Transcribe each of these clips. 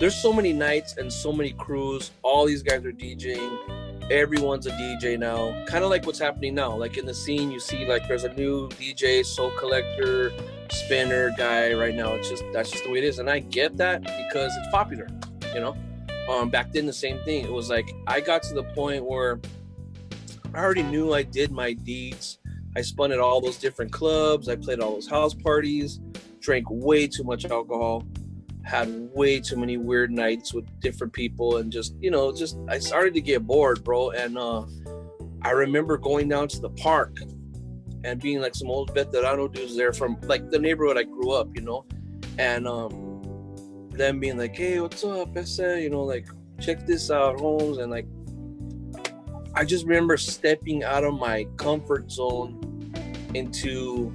there's so many nights and so many crews. All these guys are DJing. Everyone's a DJ now. Kind of like what's happening now. Like in the scene, you see like there's a new DJ, soul collector, spinner guy right now. That's just the way it is, and I get that because it's popular, you know. Back then the same thing. It was like I got to the point where I already knew I did my deeds. I spun at all those different clubs. I played all those house parties, drank way too much alcohol, had way too many weird nights with different people, and just I started to get bored, bro. And I remember going down to the park and being like some old veterano dudes there from like the neighborhood I grew up, and them being like, hey, what's up, Essa? Like, check this out, Holmes. And like, I just remember stepping out of my comfort zone into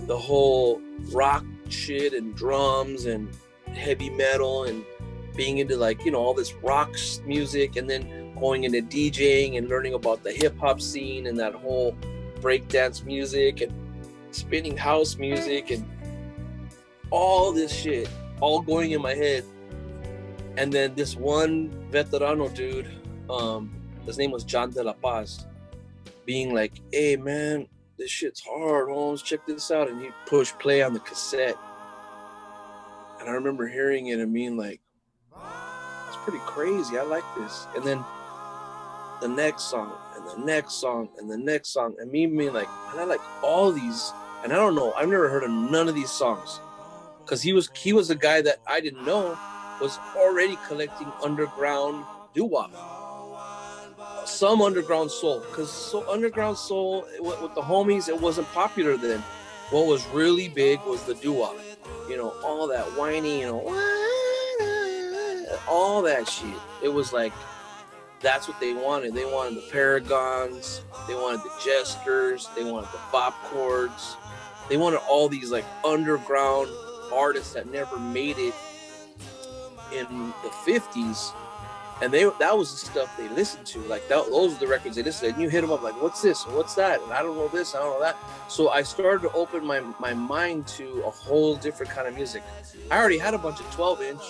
the whole rock shit and drums and heavy metal and being into like, all this rock music, and then going into DJing and learning about the hip hop scene and that whole breakdance music and spinning house music and all this shit all going in my head. And then this one veterano dude, his name was John De La Paz, being like, hey man, this shit's hard, Holmes, check this out. And he pushed play on the cassette. And I remember hearing it and being like, it's pretty crazy, I like this. And then the next song and the next song and the next song, and me being like, man, I like all these. And I don't know, I've never heard of none of these songs. Because he was a guy that I didn't know was already collecting underground doo-wop, some underground soul. Because underground soul with the homies, it wasn't popular then. What was really big was the doo-wop, all that whiny, all that shit. It was like, that's what they wanted. They wanted the Paragons, they wanted the Jesters, they wanted the Bop Chords, they wanted all these like underground artists that never made it in the 50s, and that was the stuff they listened to. Like those are the records they listened to. And you hit them up like, what's this? What's that? And I don't know this, I don't know that. So I started to open my mind to a whole different kind of music. I already had a bunch of 12-inch,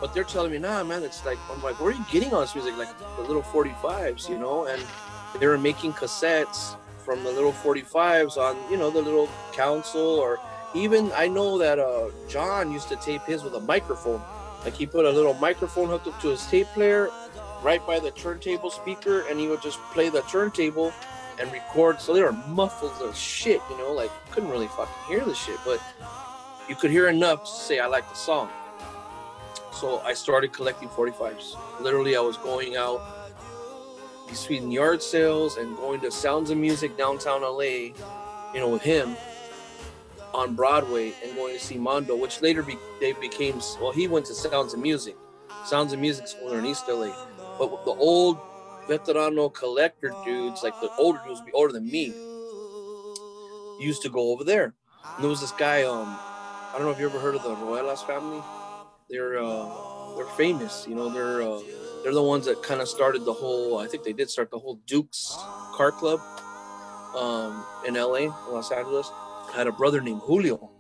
but they're telling me, nah, man, it's like, I'm like, where are you getting all this music? Like the little 45s, and they were making cassettes from the little 45s on, the little console. Or even I know that John used to tape his with a microphone. Like he put a little microphone hooked up to his tape player right by the turntable speaker, and he would just play the turntable and record. So they were muffled as shit, like couldn't really fucking hear the shit, but you could hear enough to say I like the song. So I started collecting 45s. Literally, I was going out between yard sales and going to Sounds of Music downtown LA, with him on Broadway, and going to see Mondo, which later became, he went to Sounds of Music. Sounds of Music's over in East LA. But the old veterano collector dudes, like the older dudes, older than me, used to go over there. And there was this guy, I don't know if you ever heard of the Roelas family. They're famous, they're the ones that kind of started the whole, I think they did start the whole Duke's car club in LA, Los Angeles. I had a brother named Julio.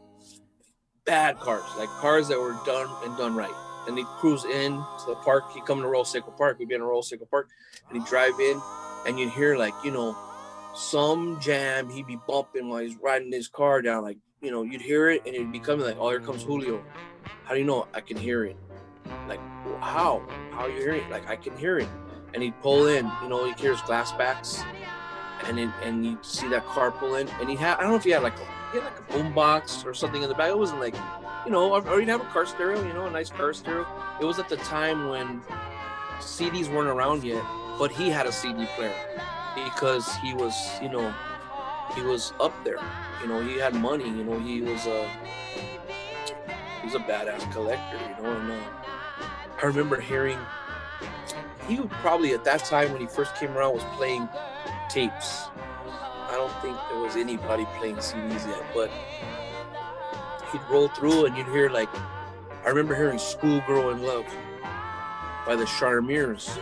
Bad cars, like cars that were done right. And he'd cruise in to the park. He'd come to Royal Seco Park. We'd be in Royal Seco Park, and he'd drive in, and you'd hear like, some jam he'd be bumping while he's riding his car down. Like, you'd hear it, and it'd be coming like, oh, here comes Julio. How do you know? I can hear it. Like, well, how are you hearing it? Like, I can hear it. And he'd pull in, you hear his glass backs, and you'd see that car pull in, and I don't know if he had like a boom box or something in the back. It wasn't like, or he'd have a car stereo, a nice car stereo. It was at the time when CDs weren't around yet, but he had a CD player because he was, he was up there. He had money. He was a badass collector. And I remember hearing, he would probably at that time when he first came around was playing tapes. I don't think there was anybody playing CDs yet, but he'd roll through and you'd hear like, I remember hearing Schoolgirl in Love by the Charmers.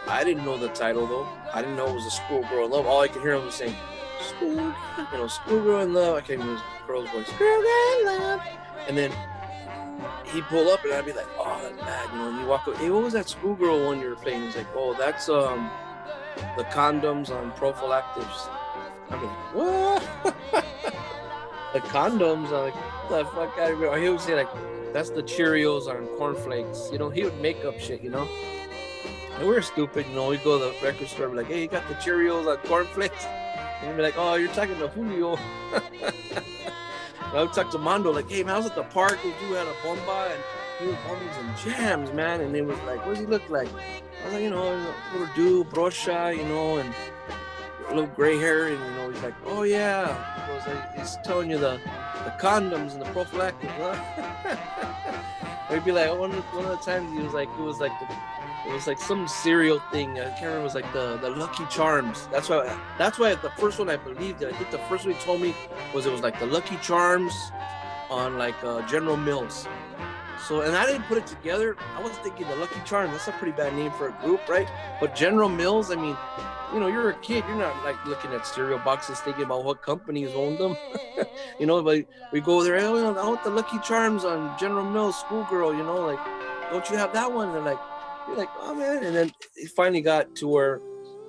I didn't know the title though. I didn't know it was a Schoolgirl in Love. All I could hear him was saying, Schoolgirl in Love. I can't remember his girl's voice. Schoolgirl in Love. And then he'd pull up and I'd be like, oh, that's bad, you know. And you walk up, hey, what was that schoolgirl one you were playing? He's like, oh, that's the condoms on prophylactics. I'd be like, what? The condoms? I'm like, what the fuck out of here? Or he would say like, that's the Cheerios on cornflakes. You know, he would make up shit, you know. And we were stupid, you know. We'd go to the record store and be like, hey, you got the Cheerios on cornflakes? And he'd be like, oh, you're talking to Julio. I would talk to Mondo, like, hey, man, I was at the park. We had a bomba, and he was bumming some jams, man. And he was like, what does he look like? I was like, you know, a little dude, brocha, you know, and a little gray hair. And, you know, he's like, oh, yeah. He was like, he's telling you the condoms and the prophylactic, huh? Or he'd be like, one of the times he was like, it was like some cereal thing. I can't remember. It was like the Lucky Charms. That's why the first one I believed it. I think the first one he told me was it was like the Lucky Charms on like General Mills. So, and I didn't put it together. I was thinking the Lucky Charms. That's a pretty bad name for a group, right? But General Mills, I mean, you know, you're a kid. You're not like looking at cereal boxes thinking about what companies own them. You know, but we go there. Oh, you know, I want the Lucky Charms on General Mills schoolgirl. You know, like, don't you have that one? And they're like, you're like, oh man. And then it finally got to where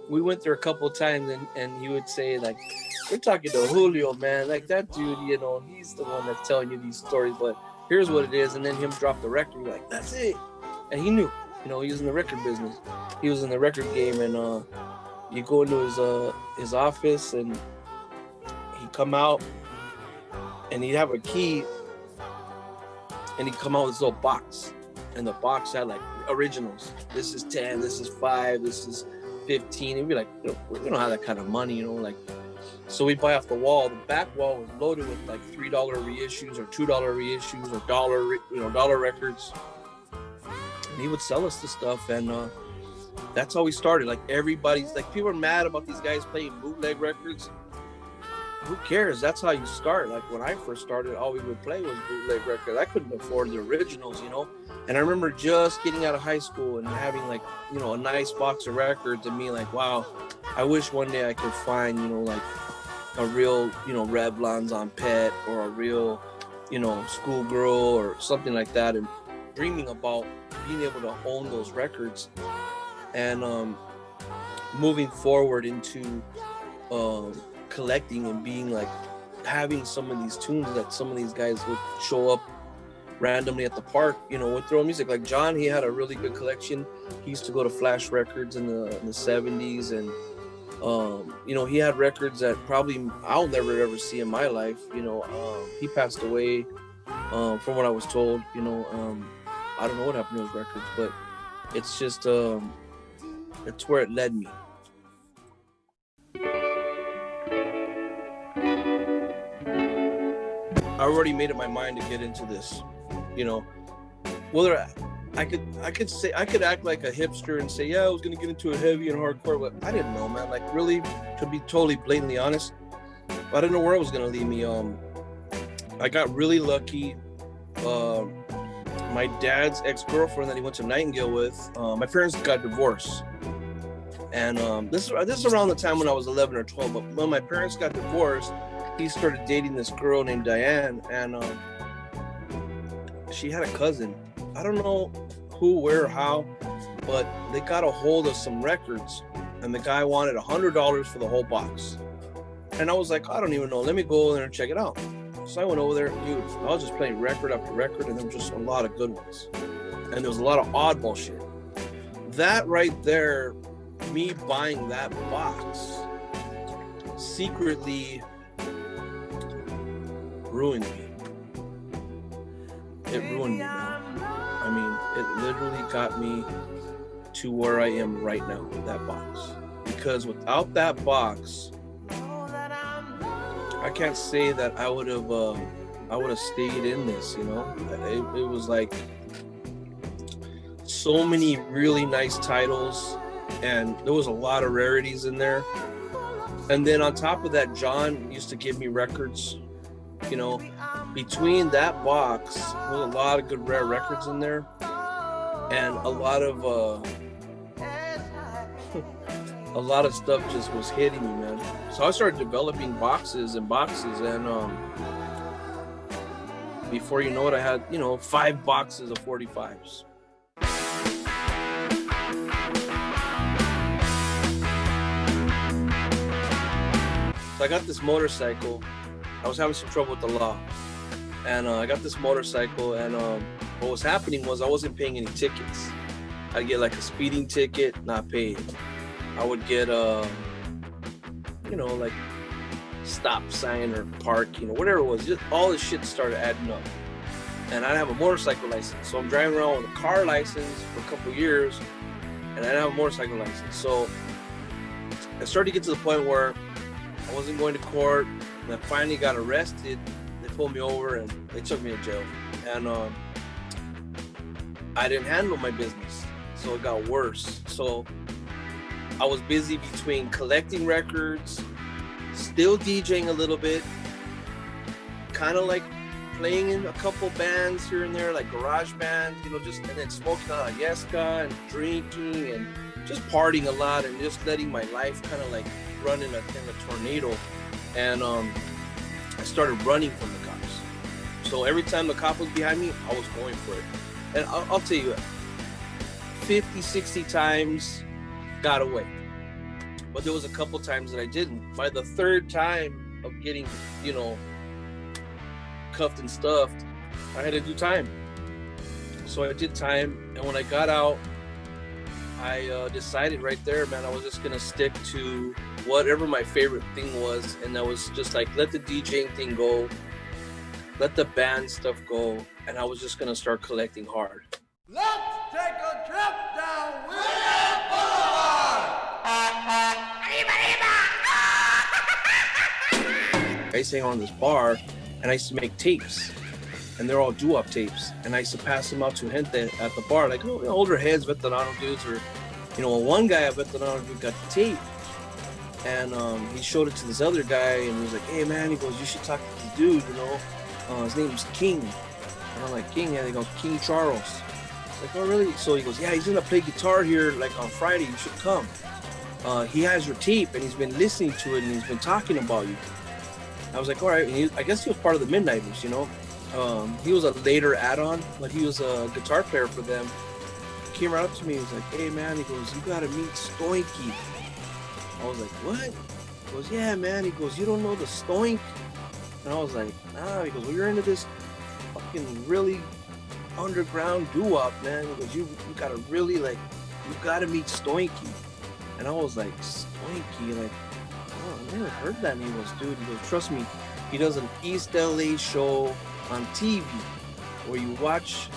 we went there a couple of times, and he would say like, we're talking to Julio, man. Like that dude, you know, he's the one that's telling you these stories. But here's what it is. And then him drop the record. You're like, that's it. And he knew. You know, he was in the record business. He was in the record game, and you go into his office, and he'd come out, and he'd have a key, and he'd come out with this little box, and the box had like originals. This is 10, this is 5, this is 15. And we'd be like, you know, we don't have that kind of money, you know, like. So we'd buy off the wall. The back wall was loaded with like $3 reissues or $2 reissues or dollar records. And he would sell us the stuff, and that's how we started. Like everybody's like, people are mad about these guys playing bootleg records. Who cares? That's how you start. Like when I first started, all we would play was bootleg records. I couldn't afford the originals, you know. And I remember just getting out of high school and having like, you know, a nice box of records and being like, wow, I wish one day I could find, you know, like a real, you know, Revlon's on Pet or a real, you know, Schoolgirl or something like that, and dreaming about being able to own those records. And moving forward into collecting and being like having some of these tunes that some of these guys would show up randomly at the park, you know, with their own music. Like John, he had a really good collection. He used to go to Flash Records in the 70s, and you know, he had records that probably I'll never ever see in my life. You know, he passed away from what I was told. You know, I don't know what happened to those records, but it's just it's where it led me. I already made up my mind to get into this, you know. Whether I could say, I could act like a hipster and say, yeah, I was gonna get into a heavy and hardcore, but I didn't know, man. Like really, to be totally blatantly honest, I didn't know where it was gonna lead me. I got really lucky. My dad's ex-girlfriend that he went to Nightingale with, my parents got divorced. And this is around the time when I was 11 or 12, but when my parents got divorced, he started dating this girl named Diane, and she had a cousin. I don't know who, where, or how, but they got a hold of some records, and the guy wanted $100 for the whole box. And I was like, I don't even know. Let me go over there and check it out. So I went over there, dude. I was just playing record after record, and there were just a lot of good ones. And there was a lot of oddball shit. That right there, me buying that box, secretly ruined me. It ruined me, man. I mean, it literally got me to where I am right now with that box. Because without that box, I can't say that I would have stayed in this, you know. It was like so many really nice titles, and there was a lot of rarities in there. And then on top of that, John used to give me records, you know. Between that box, there was a lot of good rare records in there, and a lot of stuff just was hitting me, man. So I started developing boxes and boxes, and before you know it, I had, 5 boxes of 45s. So I got this motorcycle. I was having some trouble with the law. And I got this motorcycle, and what was happening was I wasn't paying any tickets. I'd get like a speeding ticket, not paid. I would get, like stop sign or park, whatever it was. Just all this shit started adding up. And I didn't have a motorcycle license. So I'm driving around with a car license for a couple of years, and I didn't have a motorcycle license. So I started to get to the point where I wasn't going to court, and I finally got arrested. They pulled me over and they took me to jail. And I didn't handle my business, so it got worse. So I was busy between collecting records, still DJing a little bit, kind of like playing in a couple bands here and there, like garage bands, and then smoking on a Yeska and drinking and just partying a lot and just letting my life kind of like run in a tornado. And I started running from the cops. So every time the cop was behind me, I was going for it. And I'll tell you, 50, 60 times got away. But there was a couple times that I didn't. By the third time of getting, cuffed and stuffed, I had to do time. So I did time, and when I got out, I decided right there, man, I was just gonna stick to whatever my favorite thing was, and that was just like, let the DJing thing go, let the band stuff go, and I was just gonna start collecting hard. Let's take a trip down William Boulevard! I used to hang on this bar, and I used to make tapes, and they're all doo-wop tapes, and I used to pass them out to gente at the bar, like older heads, veterano dudes, or one guy, a veterano dude, got the tape, and he showed it to this other guy, and he was like, hey man, he goes, you should talk to this dude, his name's King. And I'm like, King? Yeah, they go, King Charles. Like, oh really? So he goes, yeah, he's gonna play guitar here like on Friday, you should come. He has your tape, and he's been listening to it, and he's been talking about you. I was like, all right. And I guess he was part of the Midnighters, He was a later add-on, but he was a guitar player for them. He came right up to me. He was like, hey, man. He goes, you got to meet Stoinky. I was like, what? He goes, yeah, man. He goes, you don't know the Stoink? And I was like, nah. He goes, well, you're into this fucking really underground doo-wop, man. He goes, you got to really, you got to meet Stoinky. And I was like, Stoinky? Like, oh, I never heard that name. Dude, he goes, trust me, he does an East LA show on TV where you watch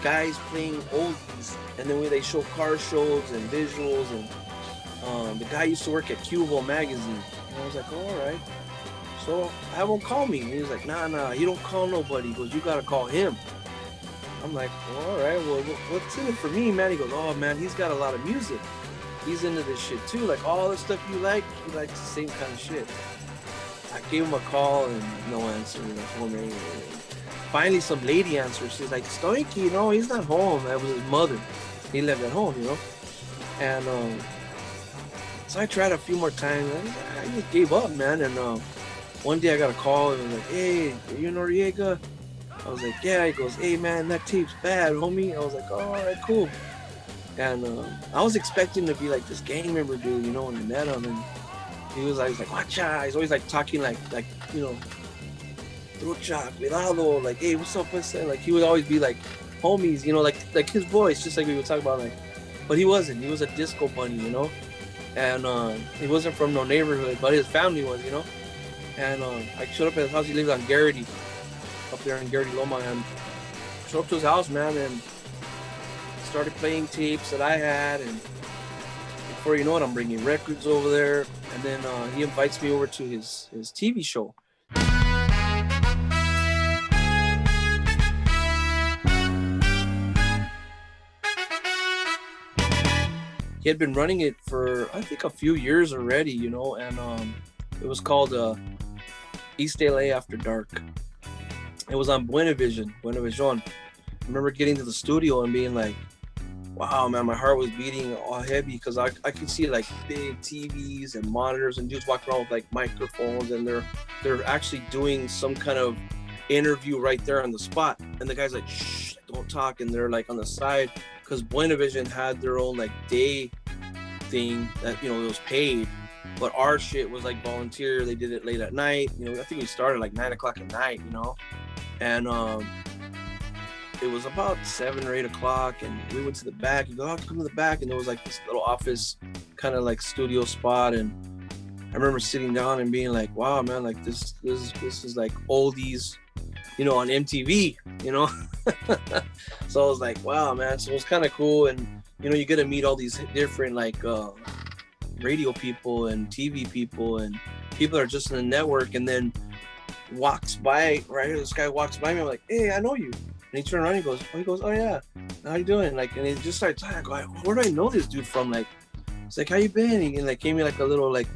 guys playing oldies, and then when they show car shows and visuals, and the guy used to work at Cubo magazine. And I was like, oh, all right. So have him call me. And he was like, nah, you don't call nobody. He goes, you gotta call him. I'm like, well, all right, well, what's in it for me, man? He goes, oh man, he's got a lot of music. He's into this shit too. Like all the stuff you like, he likes the same kind of shit. I gave him a call and no answer. Finally, some lady answered. She's like, Stoinky, no, he's not home. That was his mother. He lived at home, And so I tried a few more times. I just gave up, man. And one day I got a call and was like, hey, are you Noriega? I was like, yeah. He goes, hey, man, that tape's bad, homie. I was like, oh, all right, cool. And I was expecting to be like this gang member dude, when I met him. And he was like, watcha. He's always like talking like trucha, cuidado, like, hey, what's up, what's that? Like, he would always be like homies, like his voice, just like we would talk about, like, but he wasn't. He was a disco bunny, and he wasn't from no neighborhood, but his family was, And I showed up at his house. He lived on Garrity, up there in Garrity Loma, and showed up to his house, man, and started playing tapes that I had, and before you know it, I'm bringing records over there, and then he invites me over to his TV show. He had been running it for, I think, a few years already, and it was called East LA After Dark. It was on Buenavision. I remember getting to the studio and being like, wow, man, my heart was beating all heavy because I could see like big TVs and monitors and dudes walking around with like microphones, and they're actually doing some kind of interview right there on the spot. And the guy's like, shh, don't talk. And they're like on the side, because Buena Vision had their own like day thing that, you know, it was paid. But our shit was like volunteer. They did it late at night. You know, I think we started like 9 o'clock at night, you know. And it was about 7 or 8 o'clock, and we went to the back. You go, oh, come to the back, and there was like this little office kind of like studio spot. And I remember sitting down and being like, wow, man, like this is like oldies, you know, on MTV, you know. So I was like, wow, man. So it was kind of cool. And you know, you get to meet all these different like radio people and TV people and people that are just in the network. And then walks by, right? This guy walks by me. I'm like, hey, I know you. And he turned around and he goes, oh yeah, how you doing? Like, and he just started talking. I go, where do I know this dude from? Like, it's like, how you been? And like gave me like a little, like,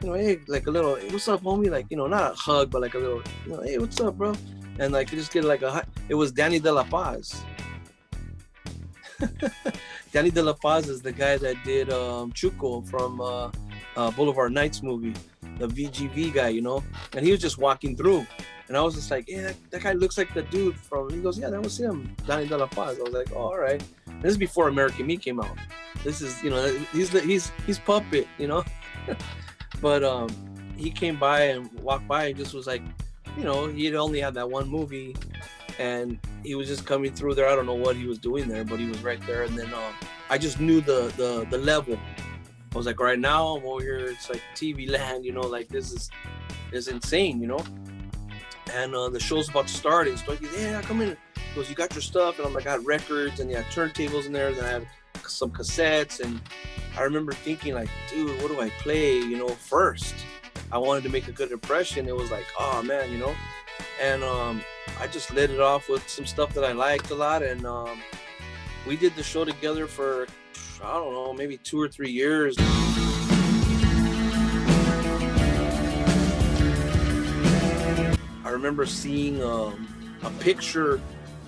you know, hey, like a little, hey, what's up, homie? Like, you know, not a hug, but like a little, you know, hey, what's up, bro? And like, just get like a hug. It was Danny De La Paz. Danny De La Paz is the guy that did Chuco from Boulevard Nights movie, the VGV guy, you know. And he was just walking through. And I was just like, yeah, that guy looks like the dude from, he goes, yeah, that was him, Danny De La Paz. I was like, oh, all right. And this is before American Me came out. This is, you know, he's Puppet, you know. But he came by and walked by and just was like, you know, he'd only had that one movie and he was just coming through there. I don't know what he was doing there, but he was right there. And then I just knew the level. I was like, right now I'm over here, it's like TV land, you know, like this is insane, you know. And the show's about to start, and Stoich's, yeah, come in. He goes, you got your stuff? And I'm like, I had records, and they had turntables in there, and I had some cassettes. And I remember thinking, like, dude, what do I play, you know, first? I wanted to make a good impression. It was like, oh, man, you know. And I just lit it off with some stuff that I liked a lot. And we did the show together for, I don't know, maybe 2 or 3 years. I remember seeing a picture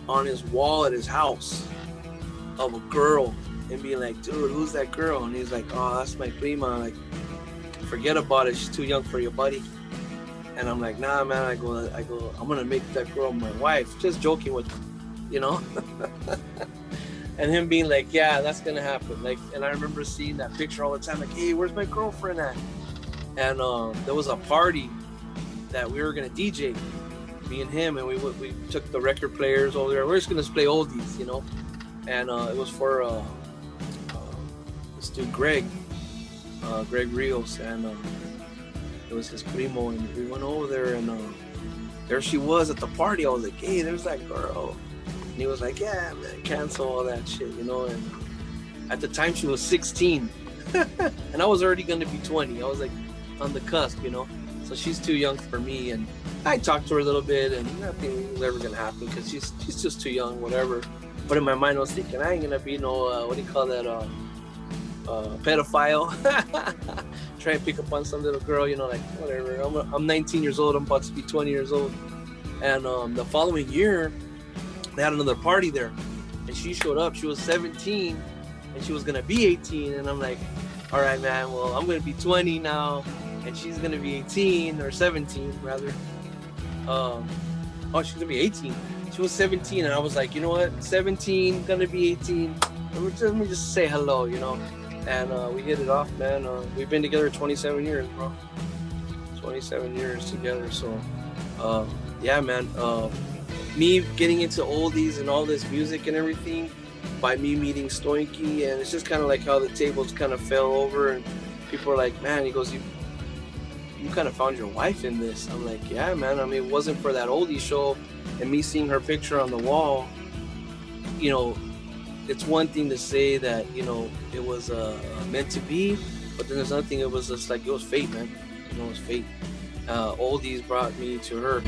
on his wall at his house of a girl and being like, dude, who's that girl? And he's like, oh, that's my prima. Like, forget about it. She's too young for you, buddy. And I'm like, nah, man. I go, I'm going to make that girl my wife. Just joking with him, you know? And him being like, yeah, that's going to happen. Like, and I remember seeing that picture all the time. Like, hey, where's my girlfriend at? And there was a party that we were gonna DJ, me and him, and we took the record players over there. We're just gonna play oldies, you know. And it was for this dude Greg Rios, and it was his primo, and we went over there, and there she was at the party. I was like, hey, there's that girl. And he was like, yeah, man, cancel all that shit, you know. And at the time she was 16, and I was already gonna be 20. I was like on the cusp, you know. So she's too young for me, and I talked to her a little bit, and nothing was ever gonna happen because she's just too young, whatever. But in my mind, I was thinking, I ain't gonna be no what do you call that, pedophile. Try and pick up on some little girl, you know, like whatever. I'm 19 years old. I'm about to be 20 years old, and the following year, they had another party there, and she showed up. She was 17, and she was gonna be 18, and I'm like, all right, man. Well, I'm gonna be 20 now. And she's gonna be 18 or 17 rather. She's gonna be 18. She was 17, and I was like, you know what? 17, gonna be 18. Let me just say hello, you know. And we hit it off, man. We've been together 27 years, bro. 27 years together. So, yeah, man. Me getting into oldies and all this music and everything by me meeting Stoichi, and it's just kind of like how the tables kind of fell over, and people are like, man, he goes, you kind of found your wife in this. I'm like, yeah, man. I mean, it wasn't for that oldie show and me seeing her picture on the wall, you know, it's one thing to say that, you know, it was meant to be, but then there's another thing, it was just like, it was fate, man. You know, it was fate. Oldies brought me to her.